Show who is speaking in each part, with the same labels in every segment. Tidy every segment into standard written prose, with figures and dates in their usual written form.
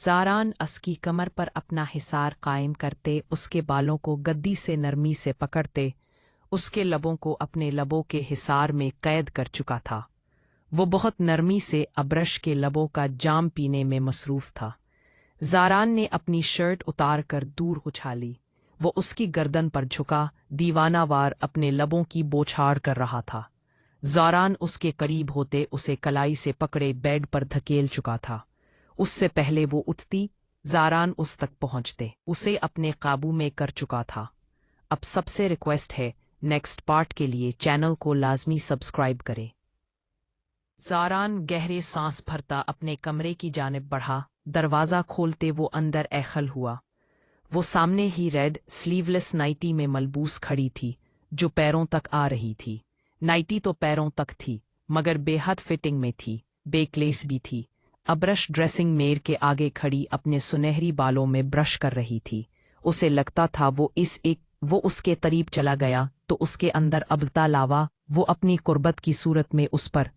Speaker 1: ज़ारान उसकी कमर पर अपना हिसार कायम करते, उसके बालों को गद्दी से नरमी से पकड़ते, उसके लबों को अपने लबों के हिसार में कैद कर चुका था। वो बहुत नरमी से अब्रश के लबों का जाम पीने में मसरूफ़ था। ज़ारान ने अपनी शर्ट उतार कर दूर उछाली। वो उसकी गर्दन पर झुका, दीवानावार अपने लबों की बौछार कर रहा था। ज़ारान उसके करीब होते उसे कलाई से पकड़े बेड पर धकेल चुका था। उससे पहले वो उठती, ज़ारान उस तक पहुंचते उसे अपने काबू में कर चुका था। अब सबसे रिक्वेस्ट है, नेक्स्ट पार्ट के लिए चैनल को लाजमी सब्सक्राइब करें। ज़ारान गहरे सांस भरता अपने कमरे की जानिब बढ़ा। दरवाज़ा खोलते वो अंदर दाखिल हुआ। वो सामने ही रेड स्लीवलेस नाइटी में मलबूस खड़ी थी, जो पैरों तक आ रही थी। नाइटी तो पैरों तक थी, मगर बेहद फिटिंग में थी, बेक्लेस भी थी। अब्रश ड्रेसिंग मिरर के आगे खड़ी अपने सुनहरी बालों में ब्रश कर रही थी। उसे लगता था वो उसके करीब चला गया तो उसके अंदर अबता लावा वो अपनी कुर्बत की सूरत में उस पर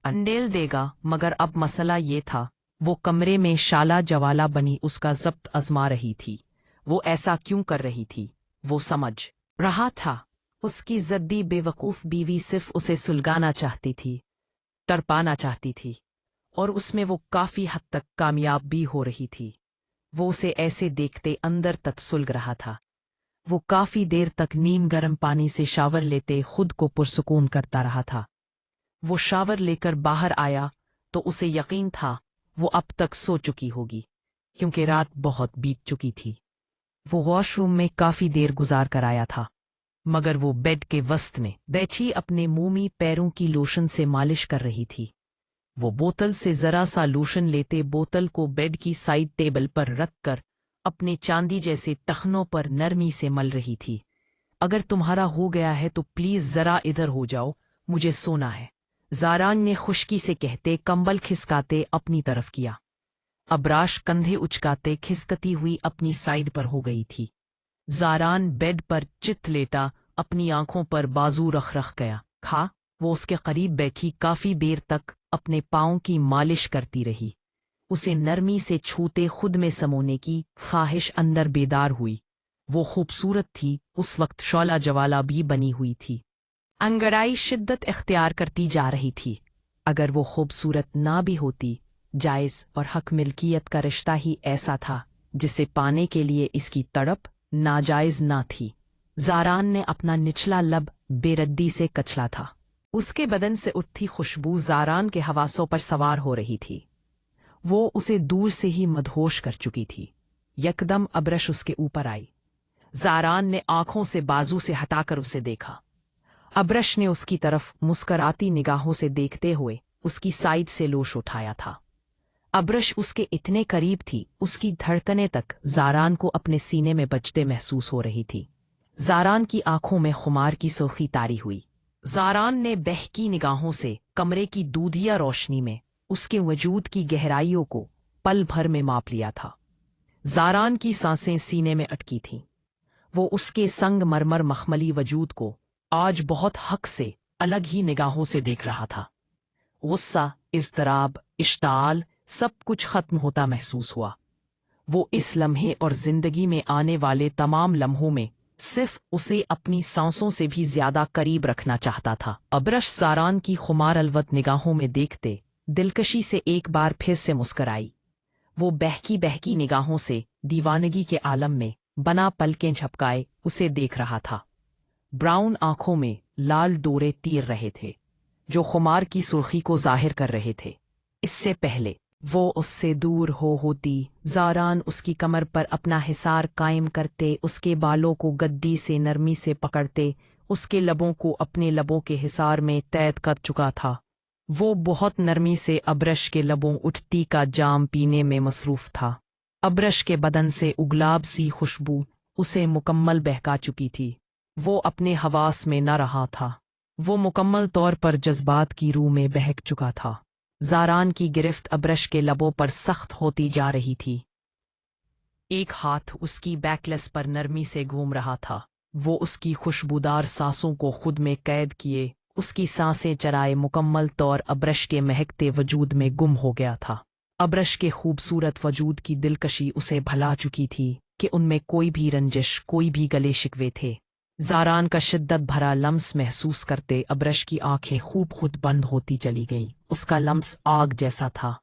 Speaker 1: अंडेल देगा। मगर अब मसला ये था, वो कमरे में शाला जवाला बनी उसका ज़ब्त आजमा रही थी। वो ऐसा क्यों कर रही थी? वो समझ रहा था उसकी जद्दी बेवकूफ़ बीवी सिर्फ उसे सुलगाना चाहती थी, तड़पाना चाहती थी, और उसमें वो काफ़ी हद तक कामयाब भी हो रही थी। वो उसे ऐसे देखते अंदर तक सुलग रहा था। वो काफ़ी देर तक नीम गर्म पानी से शावर लेते खुद को पुरसुकून करता रहा था। वो शावर लेकर बाहर आया तो उसे यकीन था वो अब तक सो चुकी होगी, क्योंकि रात बहुत बीत चुकी थी। वो वॉशरूम में काफ़ी देर गुजार कर आया था, मगर वो बेड के वस्त में बैठी अपने मुंह पैरों की लोशन से मालिश कर रही थी। वो बोतल से ज़रा सा लोशन लेते बोतल को बेड की साइड टेबल पर रख कर अपने चांदी जैसे टखनों पर नरमी से मल रही थी। अगर तुम्हारा हो गया है तो प्लीज़ ज़रा इधर हो जाओ, मुझे सोना है, ज़ारान ने खुश्की से कहते कंबल खिसकाते अपनी तरफ किया। अब्राश कंधे उचकाते खिसकती हुई अपनी साइड पर हो गई थी। ज़ारान बेड पर चित लेटा अपनी आंखों पर बाजू रख गया खा। वो उसके करीब बैठी काफ़ी देर तक अपने पाँव की मालिश करती रही। उसे नरमी से छूते खुद में समोने की ख्वाहिश अंदर बेदार हुई। वो खूबसूरत थी, उस वक्त शौला जवाला भी बनी हुई थी। अंगड़ाई शिद्दत इख्तियार करती जा रही थी। अगर वो खूबसूरत ना भी होती, जायज़ और हक मिल्कियत का रिश्ता ही ऐसा था जिसे पाने के लिए इसकी तड़प नाजायज़ ना थी। ज़ारान ने अपना निचला लब बेरद्दी से कचला था। उसके बदन से उठती खुशबू ज़ारान के हवासों पर सवार हो रही थी। वो उसे दूर से ही मदहोश कर चुकी थी। यकदम अब्रश उसके ऊपर आई। ज़ारान ने आंखों से बाजू से हटाकर उसे देखा। अब्रश ने उसकी तरफ मुस्कराती निगाहों से देखते हुए उसकी साइड से लोश उठाया था। अब्रश उसके इतने करीब थी, उसकी धड़कनें तक ज़ारान को अपने सीने में बजते महसूस हो रही थी। ज़ारान की आंखों में खुमार की सुर्खी तारी हुई। ज़ारान ने बहकी निगाहों से कमरे की दूधिया रोशनी में उसके वजूद की गहराइयों को पल भर में माप लिया था। ज़ारान की सांसें सीने में अटकी थीं। वो उसके संग मरमर मखमली वजूद को आज बहुत हक से अलग ही निगाहों से देख रहा था। गुस्सा, इज़्तिराब, इश्ताल सब कुछ खत्म होता महसूस हुआ। वो इस लम्हे और जिंदगी में आने वाले तमाम लम्हों में सिर्फ उसे अपनी सांसों से भी ज्यादा करीब रखना चाहता था। अब्रश ज़ारान की खुमार अलवत निगाहों में देखते दिलकशी से एक बार फिर से मुस्कराई। वो बहकी बहकी निगाहों से दीवानगी के आलम में बना पलकें झपकाए उसे देख रहा था। ब्राउन आंखों में लाल डोरे तीर रहे थे, जो खुमार की सुर्खी को जाहिर कर रहे थे। इससे पहले वो उससे दूर होती, ज़ारान उसकी कमर पर अपना हिसार कायम करते, उसके बालों को गद्दी से नरमी से पकड़ते, उसके लबों को अपने लबों के हिसार में कैद कर चुका था। वो बहुत नरमी से अब्रश के लबों उठती का जाम पीने में मसरूफ़ था। अब्रश के बदन से उगलाब सी खुशबू उसे मुकम्मल बहका चुकी थी। वो अपने हवास में न रहा था। वो मुकम्मल तौर पर जज्बात की रूह में बहक चुका था। ज़ारान की गिरफ्त अब्रश के लबों पर सख्त होती जा रही थी। एक हाथ उसकी बैकलेस पर नरमी से घूम रहा था। वो उसकी खुशबूदार सांसों को खुद में कैद किए उसकी सांसें चराए मुकम्मल तौर अब्रश के महकते वजूद में गुम हो गया था। अब्रश के खूबसूरत वजूद की दिलकशी उसे भला चुकी थी कि उनमें कोई भी रंजिश, कोई भी गले शिकवे थे। ज़ारान का शिद्दत भरा लम्स महसूस करते अब्रश की आंखें खूब खुद बंद होती चली गईं। उसका लम्स आग जैसा था,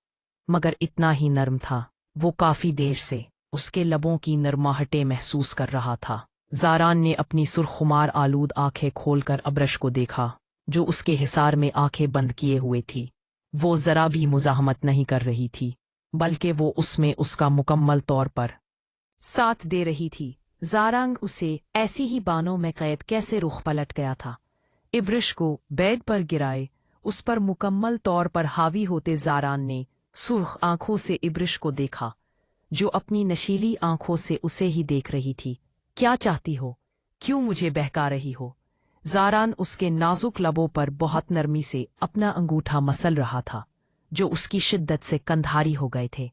Speaker 1: मगर इतना ही नर्म था। वो काफी देर से उसके लबों की नरमाहटें महसूस कर रहा था। ज़ारान ने अपनी सुर्खुमार आलूद आंखें खोलकर अब्रश को देखा, जो उसके हिसार में आंखें बंद किए हुए थी। वो जरा भी मुज़ाहमत नहीं कर रही थी, बल्कि वो उसमें उसका मुकम्मल तौर पर साथ दे रही थी। ज़ारान उसे ऐसी ही बानों में कैद कैसे रुख पलट गया था। इब्रिश को बेड पर गिराए उस पर मुकम्मल तौर पर हावी होते ज़ारान ने सुर्ख आंखों से इब्रिश को देखा, जो अपनी नशीली आंखों से उसे ही देख रही थी। क्या चाहती हो? क्यों मुझे बहका रही हो? ज़ारान उसके नाजुक लबों पर बहुत नरमी से अपना अंगूठा मसल रहा था, जो उसकी शिद्दत से कंधारी हो गए थे।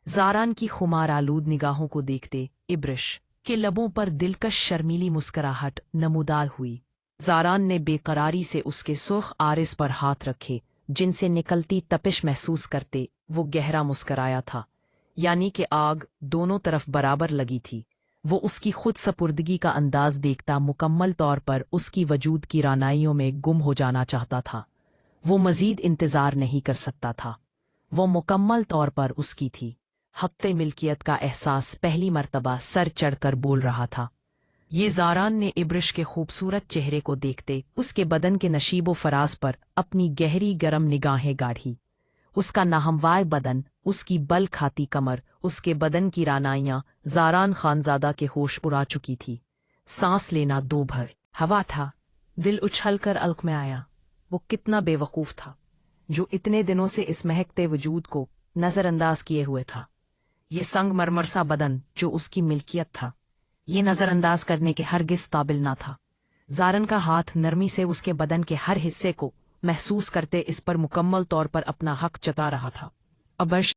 Speaker 1: ज़ारान की खुमार आलूद निगाहों को देखते इब्रिश के लबों पर दिलकश शर्मीली मुस्कुराहट नमूदार हुई। ज़ारान ने बेकरारी से उसके सुर्ख आरिस पर हाथ रखे, जिनसे निकलती तपिश महसूस करते वो गहरा मुस्कराया था, यानी कि आग दोनों तरफ बराबर लगी थी। वो उसकी खुद सपुर्दगी का अंदाज देखता मुकम्मल तौर पर उसकी वजूद की रानाइयों में गुम हो जाना चाहता था। वो मजीद इंतज़ार नहीं कर सकता था। वो मुकम्मल तौर पर उसकी थी। हक़्क़े मिल्कियत का एहसास पहली मर्तबा सर चढ़कर बोल रहा था। ये ज़ारान ने इब्रिश के खूबसूरत चेहरे को देखते उसके बदन के नशीबो फराज पर अपनी गहरी गरम निगाहें गाढ़ी। उसका नाहमवार बदन, उसकी बल खाती कमर, उसके बदन की रानाइयाँ ज़ारान खानज़ादा के होश उड़ा चुकी थी। सांस लेना दो भर हवा था। दिल उछलकर अलख में आया। वो कितना बेवकूफ़ था, जो इतने दिनों से इस महकते वजूद को नज़रअंदाज किए हुए था। ये संगमरमर सा बदन जो उसकी मिल्कियत था, ये नज़रअंदाज करने के हरगिज़ काबिल ना था। ज़ारान का हाथ नरमी से उसके बदन के हर हिस्से को महसूस करते इस पर मुकम्मल तौर पर अपना हक जता रहा था। अब्रश